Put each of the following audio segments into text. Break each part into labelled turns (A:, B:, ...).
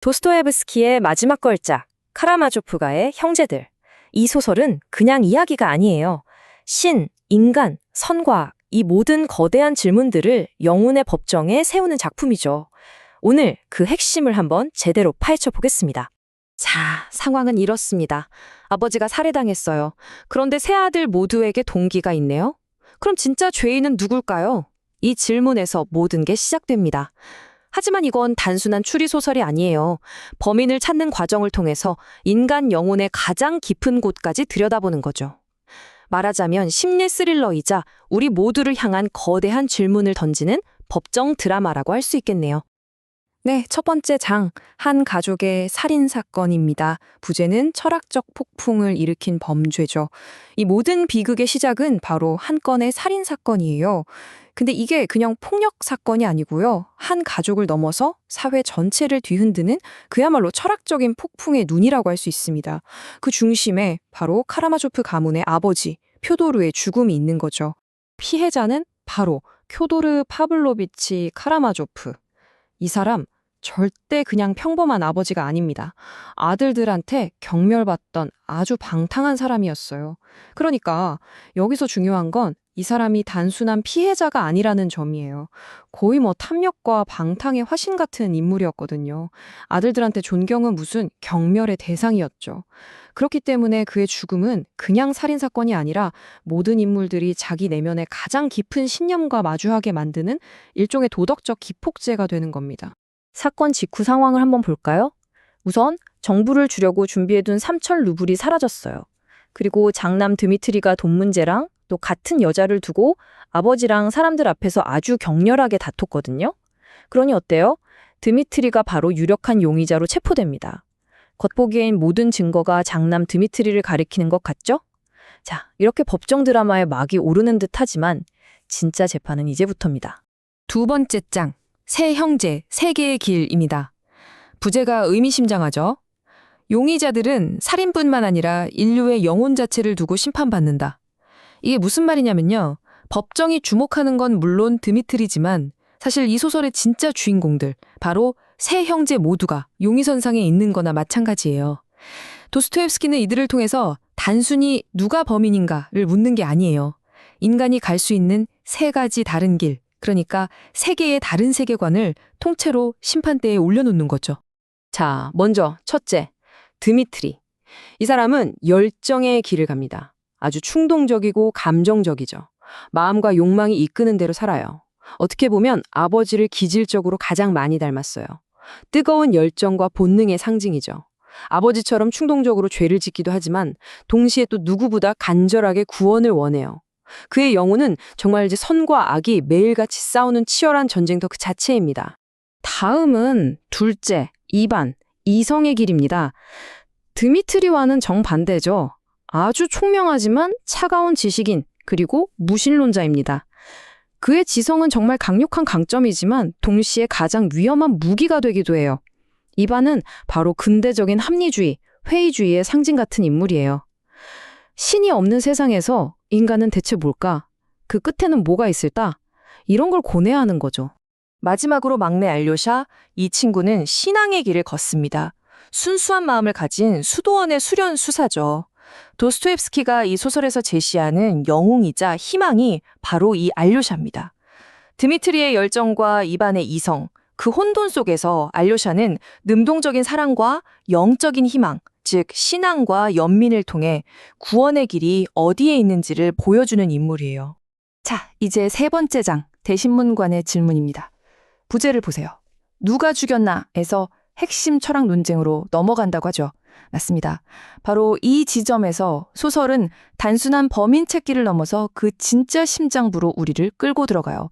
A: 도스토옙스키의 마지막 걸작, 카라마조프가의 형제들. 이 소설은 그냥 이야기가 아니에요. 신, 인간, 선과 이 모든 거대한 질문들을 영혼의 법정에 세우는 작품이죠. 오늘 그 핵심을 한번 제대로 파헤쳐 보겠습니다. 자, 상황은 이렇습니다. 아버지가 살해당했어요. 그런데 세 아들 모두에게 동기가 있네요. 그럼 진짜 죄인은 누굴까요? 이 질문에서 모든 게 시작됩니다. 하지만 이건 단순한 추리소설이 아니에요. 범인을 찾는 과정을 통해서 인간 영혼의 가장 깊은 곳까지 들여다보는 거죠. 말하자면 심리 스릴러이자 우리 모두를 향한 거대한 질문을 던지는 법정 드라마라고 할 수 있겠네요. 네, 첫 번째 장, 한 가족의 살인사건입니다. 부제는 철학적 폭풍을 일으킨 범죄죠. 이 모든 비극의 시작은 바로 한 건의 살인사건이에요. 근데 이게 그냥 폭력사건이 아니고요. 한 가족을 넘어서 사회 전체를 뒤흔드는 그야말로 철학적인 폭풍의 눈이라고 할 수 있습니다. 그 중심에 바로 카라마조프 가문의 아버지, 퓨도르의 죽음이 있는 거죠. 피해자는 바로 퓨도르 파블로비치 카라마조프. 이 사람 절대 그냥 평범한 아버지가 아닙니다. 아들들한테 경멸받던 아주 방탕한 사람이었어요. 그러니까 여기서 중요한 건 이 사람이 단순한 피해자가 아니라는 점이에요. 거의 탐욕과 방탕의 화신 같은 인물이었거든요. 아들들한테 존경은 무슨 경멸의 대상이었죠. 그렇기 때문에 그의 죽음은 그냥 살인사건이 아니라 모든 인물들이 자기 내면의 가장 깊은 신념과 마주하게 만드는 일종의 도덕적 기폭제가 되는 겁니다. 사건 직후 상황을 한번 볼까요? 우선 정부를 주려고 준비해둔 3천 루블이 사라졌어요. 그리고 장남 드미트리가 돈 문제랑 또 같은 여자를 두고 아버지랑 사람들 앞에서 아주 격렬하게 다퉜거든요. 그러니 어때요? 드미트리가 바로 유력한 용의자로 체포됩니다. 겉보기엔 모든 증거가 장남 드미트리를 가리키는 것 같죠? 자, 이렇게 법정 드라마의 막이 오르는 듯 하지만 진짜 재판은 이제부터입니다. 두 번째 장, 세 형제, 세 개의 길입니다. 부제가 의미심장하죠? 용의자들은 살인뿐만 아니라 인류의 영혼 자체를 두고 심판받는다. 이게 무슨 말이냐면요. 법정이 주목하는 건 물론 드미트리지만 사실 이 소설의 진짜 주인공들, 바로 세 형제 모두가 용의선상에 있는 거나 마찬가지예요. 도스토옙스키는 이들을 통해서 단순히 누가 범인인가를 묻는 게 아니에요. 인간이 갈 수 있는 세 가지 다른 길, 그러니까 세 개의 다른 세계관을 통째로 심판대에 올려놓는 거죠. 자, 먼저 첫째, 드미트리. 이 사람은 열정의 길을 갑니다. 아주 충동적이고 감정적이죠. 마음과 욕망이 이끄는 대로 살아요. 어떻게 보면 아버지를 기질적으로 가장 많이 닮았어요. 뜨거운 열정과 본능의 상징이죠. 아버지처럼 충동적으로 죄를 짓기도 하지만 동시에 또 누구보다 간절하게 구원을 원해요. 그의 영혼은 정말 선과 악이 매일같이 싸우는 치열한 전쟁터 그 자체입니다. 다음은 둘째, 이반, 이성의 길입니다. 드미트리와는 정반대죠. 아주 총명하지만 차가운 지식인, 그리고 무신론자입니다. 그의 지성은 정말 강력한 강점이지만 동시에 가장 위험한 무기가 되기도 해요. 이반은 바로 근대적인 합리주의, 회의주의의 상징 같은 인물이에요. 신이 없는 세상에서 인간은 대체 뭘까? 그 끝에는 뭐가 있을까? 이런 걸 고뇌해야 하는 거죠. 마지막으로 막내 알료샤, 이 친구는 신앙의 길을 걷습니다. 순수한 마음을 가진 수도원의 수련 수사죠. 도스토옙스키가 이 소설에서 제시하는 영웅이자 희망이 바로 이 알료샤입니다. 드미트리의 열정과 이반의 이성, 그 혼돈 속에서 알료샤는 능동적인 사랑과 영적인 희망, 즉 신앙과 연민을 통해 구원의 길이 어디에 있는지를 보여주는 인물이에요. 자, 이제 세 번째 장, 대신문관의 질문입니다. 부제를 보세요. 누가 죽였나에서 핵심 철학 논쟁으로 넘어간다고 하죠. 맞습니다. 바로 이 지점에서 소설은 단순한 범인 찾기를 넘어서 그 진짜 심장부로 우리를 끌고 들어가요.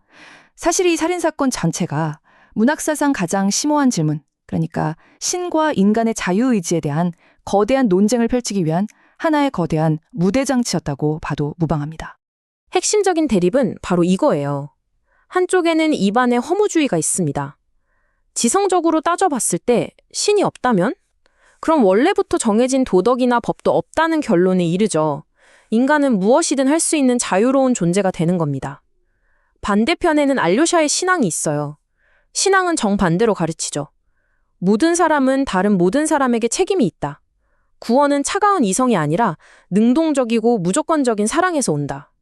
A: 사실 이 살인사건 전체가 문학사상 가장 심오한 질문, 그러니까 신과 인간의 자유의지에 대한 거대한 논쟁을 펼치기 위한 하나의 거대한 무대장치였다고 봐도 무방합니다. 핵심적인 대립은 바로 이거예요. 한쪽에는 이반의 허무주의가 있습니다. 지성적으로 따져봤을 때 신이 없다면? 그럼 원래부터 정해진 도덕이나 법도 없다는 결론에 이르죠. 인간은 무엇이든 할 수 있는 자유로운 존재가 되는 겁니다. 반대편에는 알료샤의 신앙이 있어요. 신앙은 정반대로 가르치죠. 모든 사람은 다른 모든 사람에게 책임이 있다. 구원은 차가운 이성이 아니라 능동적이고 무조건적인 사랑에서 온다.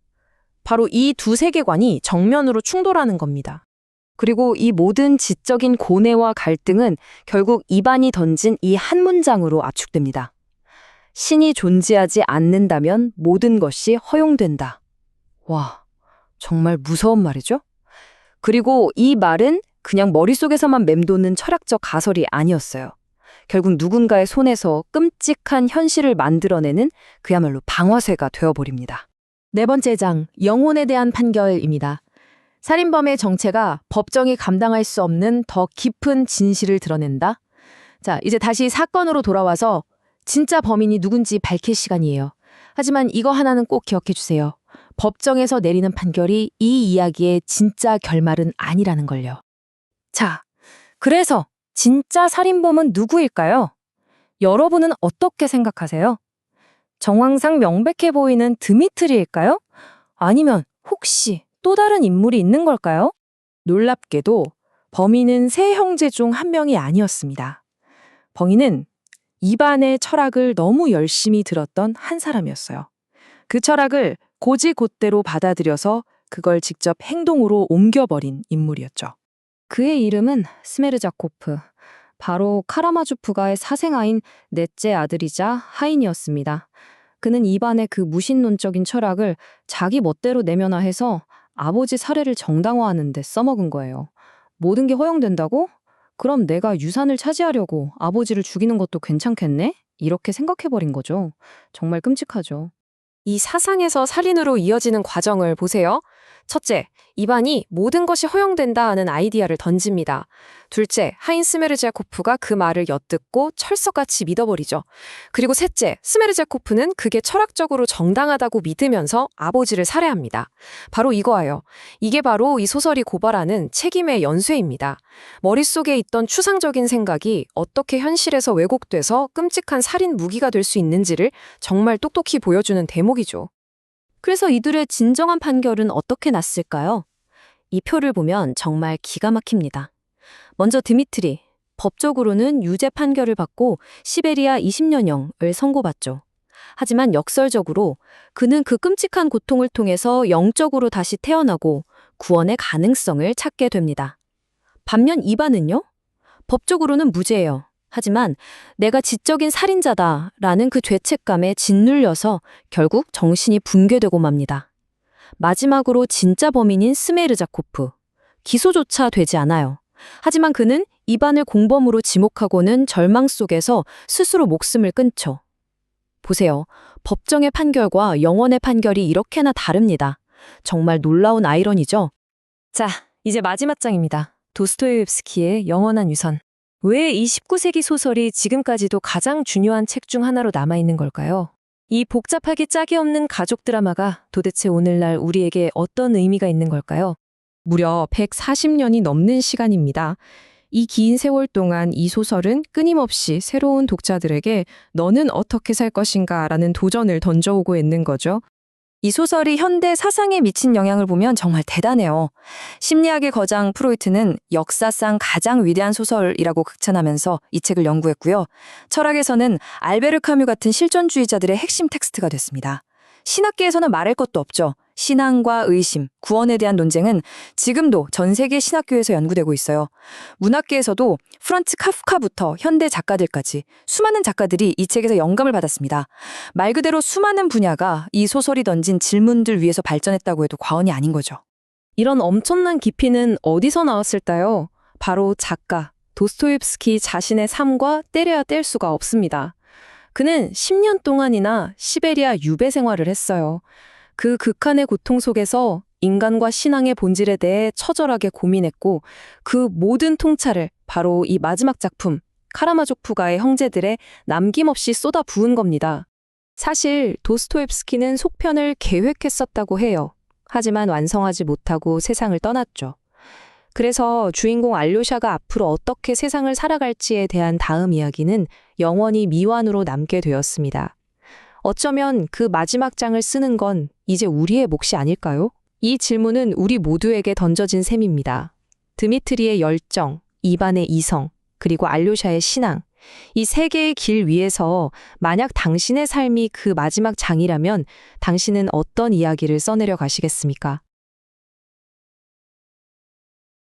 A: 바로 이 두 세계관이 정면으로 충돌하는 겁니다. 그리고 이 모든 지적인 고뇌와 갈등은 결국 이반이 던진 이 한 문장으로 압축됩니다. 신이 존재하지 않는다면 모든 것이 허용된다. 와, 정말 무서운 말이죠? 그리고 이 말은 그냥 머릿속에서만 맴도는 철학적 가설이 아니었어요. 결국 누군가의 손에서 끔찍한 현실을 만들어내는 그야말로 방아쇠가 되어버립니다. 네 번째 장, 영혼에 대한 판결입니다. 살인범의 정체가 법정이 감당할 수 없는 더 깊은 진실을 드러낸다. 자, 이제 다시 사건으로 돌아와서 진짜 범인이 누군지 밝힐 시간이에요. 하지만 이거 하나는 꼭 기억해 주세요. 법정에서 내리는 판결이 이 이야기의 진짜 결말은 아니라는 걸요. 자, 그래서 진짜 살인범은 누구일까요? 여러분은 어떻게 생각하세요? 정황상 명백해 보이는 드미트리일까요? 아니면 혹시 또 다른 인물이 있는 걸까요? 놀랍게도 범인은 세 형제 중 한 명이 아니었습니다. 범인은 이반의 철학을 너무 열심히 들었던 한 사람이었어요. 그 철학을 고지곧대로 받아들여서 그걸 직접 행동으로 옮겨버린 인물이었죠. 그의 이름은 스메르자코프, 바로 카라마조프가의 사생아인 넷째 아들이자 하인이었습니다. 그는 이반의 그 무신론적인 철학을 자기 멋대로 내면화해서 아버지 살해를 정당화하는 데 써먹은 거예요. 모든 게 허용된다고? 그럼 내가 유산을 차지하려고 아버지를 죽이는 것도 괜찮겠네? 이렇게 생각해버린 거죠. 정말 끔찍하죠. 이 사상에서 살인으로 이어지는 과정을 보세요. 첫째, 이반이 모든 것이 허용된다 하는 아이디어를 던집니다. 둘째, 하인 스메르자코프가 그 말을 엿듣고 철석같이 믿어버리죠. 그리고 셋째, 스메르자코프는 그게 철학적으로 정당하다고 믿으면서 아버지를 살해합니다. 바로 이거예요. 이게 바로 이 소설이 고발하는 책임의 연쇄입니다. 머릿속에 있던 추상적인 생각이 어떻게 현실에서 왜곡돼서 끔찍한 살인 무기가 될 수 있는지를 정말 똑똑히 보여주는 대목이죠. 그래서 이들의 진정한 판결은 어떻게 났을까요? 이 표를 보면 정말 기가 막힙니다. 먼저 드미트리, 법적으로는 유죄 판결을 받고 시베리아 20년형을 선고받죠. 하지만 역설적으로 그는 그 끔찍한 고통을 통해서 영적으로 다시 태어나고 구원의 가능성을 찾게 됩니다. 반면 이반은요? 법적으로는 무죄예요. 하지만 내가 지적인 살인자다라는 그 죄책감에 짓눌려서 결국 정신이 붕괴되고 맙니다. 마지막으로 진짜 범인인 스메르자코프. 기소조차 되지 않아요. 하지만 그는 이반을 공범으로 지목하고는 절망 속에서 스스로 목숨을 끊죠. 보세요. 법정의 판결과 영원의 판결이 이렇게나 다릅니다. 정말 놀라운 아이러니죠? 자, 이제 마지막 장입니다. 도스토옙스키의 영원한 유선. 왜 이 19세기 소설이 지금까지도 가장 중요한 책 중 하나로 남아있는 걸까요? 이 복잡하게 짝이 없는 가족 드라마가 도대체 오늘날 우리에게 어떤 의미가 있는 걸까요? 무려 140년이 넘는 시간입니다. 이 긴 세월 동안 이 소설은 끊임없이 새로운 독자들에게 너는 어떻게 살 것인가 라는 도전을 던져오고 있는 거죠. 이 소설이 현대 사상에 미친 영향을 보면 정말 대단해요. 심리학의 거장 프로이트는 역사상 가장 위대한 소설이라고 극찬하면서 이 책을 연구했고요. 철학에서는 알베르 카뮤 같은 실존주의자들의 핵심 텍스트가 됐습니다. 신학계에서는 말할 것도 없죠. 신앙과 의심, 구원에 대한 논쟁은 지금도 전 세계 신학교에서 연구되고 있어요. 문학계에서도 프란츠 카프카부터 현대 작가들까지 수많은 작가들이 이 책에서 영감을 받았습니다. 말 그대로 수많은 분야가 이 소설이 던진 질문들 위에서 발전했다고 해도 과언이 아닌 거죠. 이런 엄청난 깊이는 어디서 나왔을까요? 바로 작가 도스토옙스키 자신의 삶과 떼려야 뗄 수가 없습니다. 그는 10년 동안이나 시베리아 유배 생활을 했어요. 그 극한의 고통 속에서 인간과 신앙의 본질에 대해 처절하게 고민했고 그 모든 통찰을 바로 이 마지막 작품 카라마조프가의 형제들에 남김없이 쏟아 부은 겁니다. 사실 도스토옙스키는 속편을 계획했었다고 해요. 하지만 완성하지 못하고 세상을 떠났죠. 그래서 주인공 알료샤가 앞으로 어떻게 세상을 살아갈지에 대한 다음 이야기는 영원히 미완으로 남게 되었습니다. 어쩌면 그 마지막 장을 쓰는 건 이제 우리의 몫이 아닐까요? 이 질문은 우리 모두에게 던져진 셈입니다. 드미트리의 열정, 이반의 이성,
B: 그리고 알료샤의 신앙. 이 세 개의 길 위에서 만약 당신의 삶이 그 마지막 장이라면 당신은 어떤 이야기를 써내려 가시겠습니까?